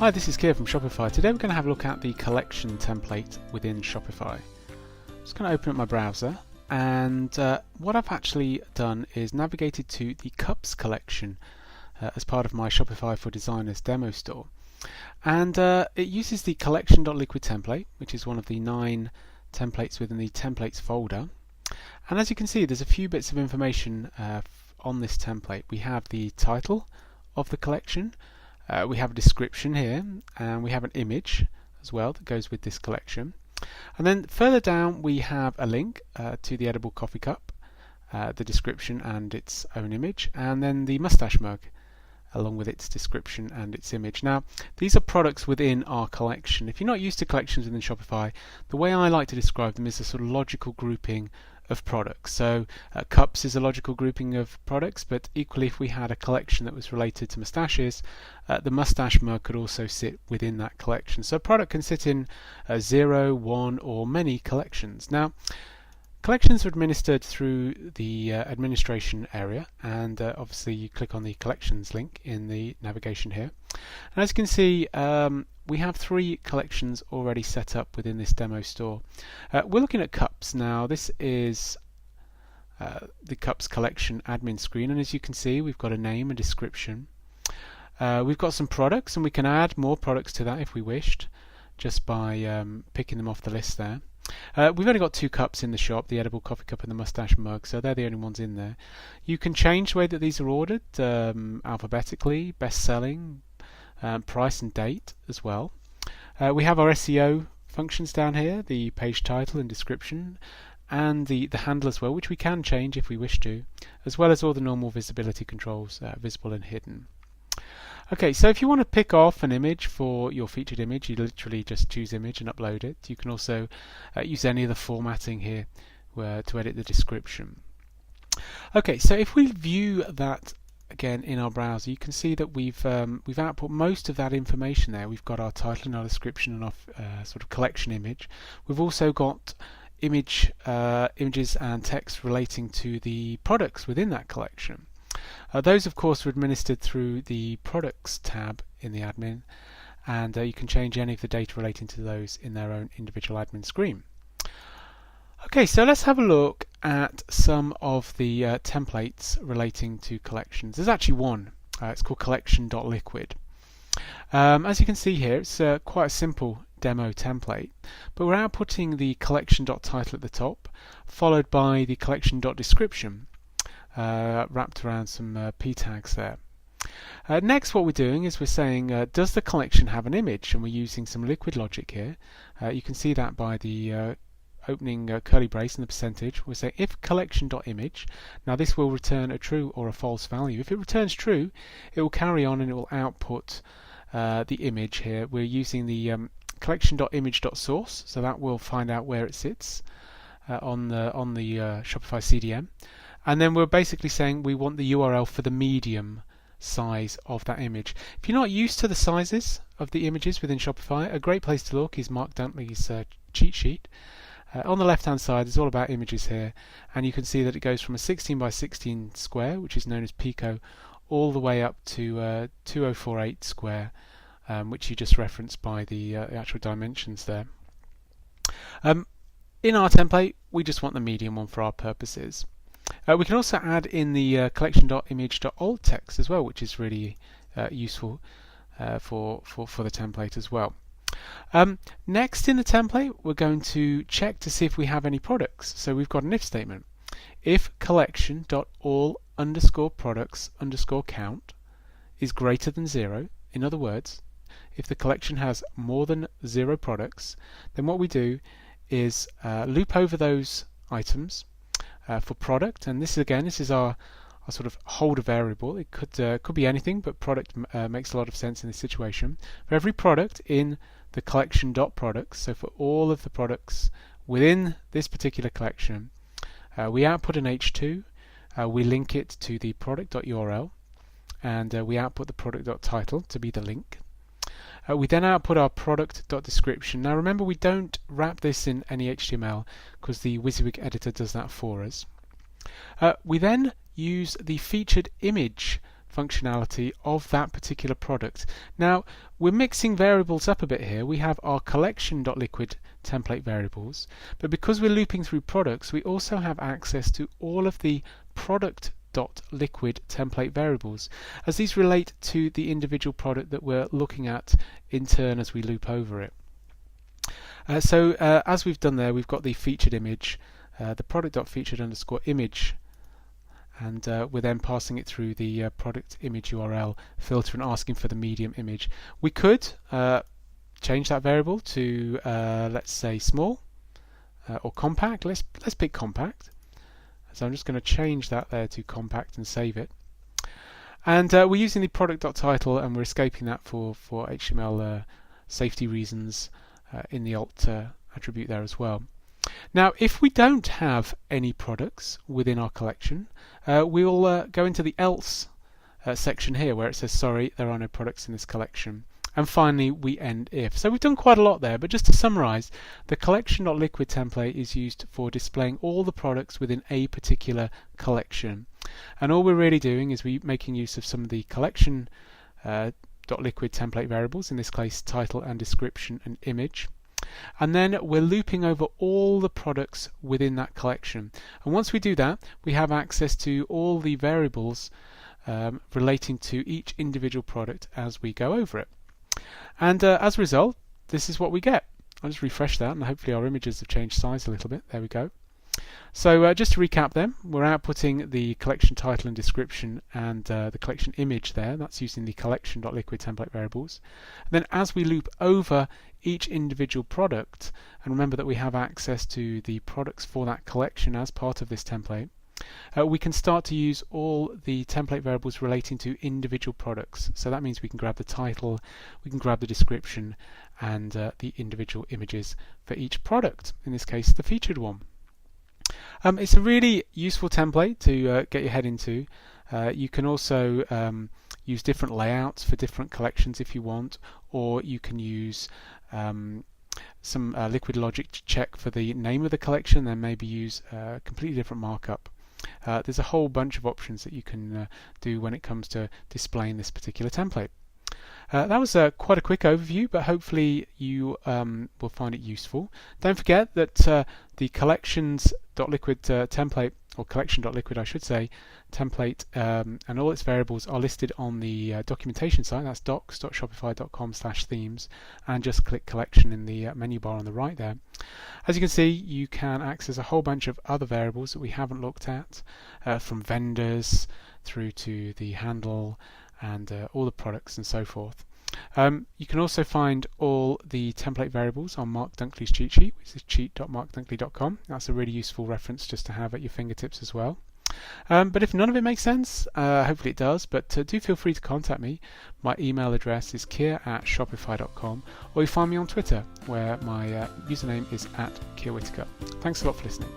Hi, this is Keir from Shopify. Today we're going to have a look at the collection template within Shopify. I'm just going to open up my browser, and what I've actually done is navigated to the Cups collection as part of my Shopify for Designers demo store. And it uses the collection.liquid template, which is one of the 9 templates within the templates folder. And as you can see, there's a few bits of information on this template. We have the title of the collection, we have a description here, and we have an image as well that goes with this collection. And then further down we have a link to the edible coffee cup, the description and its own image, and then the mustache mug along with its description and its image. Now, these are products within our collection. If you're not used to collections within Shopify, the way I like to describe them is a sort of logical grouping of products. So cups is a logical grouping of products, but equally if we had a collection that was related to mustaches, the mustache mug could also sit within that collection. So a product can sit in 0, 1 or many collections. Now, collections are administered through the administration area, and obviously you click on the collections link in the navigation here. And as you can see, we have 3 collections already set up within this demo store. We're looking at cups now. This is the cups collection admin screen, and as you can see, we've got a name and description. We've got some products, and we can add more products to that if we wished, just by picking them off the list there. We've only got 2 cups in the shop, the edible coffee cup and the mustache mug, so they're the only ones in there. You can change the way that these are ordered, alphabetically, best selling, price and date as well. We have our SEO functions down here, the page title and description, and the handle as well, which we can change if we wish to, as well as all the normal visibility controls, visible and hidden. Okay, so if you want to pick off an image for your featured image, you literally just choose image and upload it. You can also use any of the formatting here to edit the description. Okay, so if we view that again in our browser, you can see that we've output most of that information there. We've got our title and our description and our sort of collection image. We've also got images and text relating to the products within that collection. Those of course are administered through the products tab in the admin, and you can change any of the data relating to those in their own individual admin screen. Okay, so let's have a look at some of the templates relating to collections. There's actually one. It's called collection.liquid. As you can see here, it's quite a simple demo template, but we're outputting the collection.title at the top, followed by the collection.description, wrapped around some p tags there. Next, what we're doing is we're saying, does the collection have an image? And we're using some liquid logic here. You can see that by the opening curly brace and the percentage. We're saying if collection.image, now this will return a true or a false value. If it returns true, it will carry on and it will output the image here. We're using the collection.image.source, so that will find out where it sits on the Shopify CDM. And then we're basically saying we want the URL for the medium size of that image. If you're not used to the sizes of the images within Shopify, a great place to look is Mark Duntley's cheat sheet. On the left hand side, it's all about images here, and you can see that it goes from a 16 by 16 square, which is known as Pico, all the way up to 2048 square, which you just referenced by the actual dimensions there. In our template, we just want the medium one for our purposes. We can also add in the collection.image.alt text as well, which is really useful for the template as well. Next in the template, we're going to check to see if we have any products. So we've got an if statement. If collection.all_products_count is greater than 0, in other words, if the collection has more than 0 products, then what we do is loop over those items for product, and this is our sort of holder variable. It could be anything, but product makes a lot of sense in this situation. For every product in the collection.products, so for all of the products within this particular collection, we output an H2, we link it to the product.url, and we output the product.title to be the link. We then output our product.description. Now remember, we don't wrap this in any HTML because the WYSIWYG editor does that for us. We then use the featured image functionality of that particular product. Now, we're mixing variables up a bit here. We have our collection.liquid template variables, but because we're looping through products, we also have access to all of the product.liquid template variables, as these relate to the individual product that we're looking at in turn as we loop over it. So as we've done there, we've got the featured image, the product.featured_image, and we're then passing it through the product image URL filter and asking for the medium image. We could change that variable to let's say small or compact. Let's pick compact. So I'm just going to change that there to compact and save it. And we're using the product.title, and we're escaping that for HTML safety reasons in the alt attribute there as well. Now, if we don't have any products within our collection, we'll go into the else section here where it says, sorry, there are no products in this collection. And finally, we end if. So we've done quite a lot there, but just to summarize, the collection.liquid template is used for displaying all the products within a particular collection. And all we're really doing is we're making use of some of the collection.liquid template variables, in this case title and description and image. And then we're looping over all the products within that collection. And once we do that, we have access to all the variables relating to each individual product as we go over it. And as a result, this is what we get. I'll just refresh that, and hopefully our images have changed size a little bit. There we go. So just to recap then, we're outputting the collection title and description and the collection image there. That's using the collection.liquid template variables. And then as we loop over each individual product, and remember that we have access to the products for that collection as part of this template, we can start to use all the template variables relating to individual products. So that means we can grab the title, we can grab the description, and the individual images for each product, in this case the featured one. It's a really useful template to get your head into. You can also use different layouts for different collections if you want, or you can use some liquid logic to check for the name of the collection, then maybe use a completely different markup. There's a whole bunch of options that you can do when it comes to displaying this particular template. That was quite a quick overview, but hopefully you will find it useful. Don't forget that the collections.liquid template, or collection.liquid I should say, template and all its variables are listed on the documentation site. That's docs.shopify.com/themes, and just click collection in the menu bar on the right there. As you can see, you can access a whole bunch of other variables that we haven't looked at, from vendors through to the handle and all the products and so forth. You can also find all the template variables on Mark Dunkley's cheat sheet, which is cheat.markdunkley.com. That's a really useful reference just to have at your fingertips as well. But if none of it makes sense, hopefully it does, but do feel free to contact me. My email address is kier@shopify.com, or you find me on Twitter, where my username is @KierWhitaker. Thanks a lot for listening.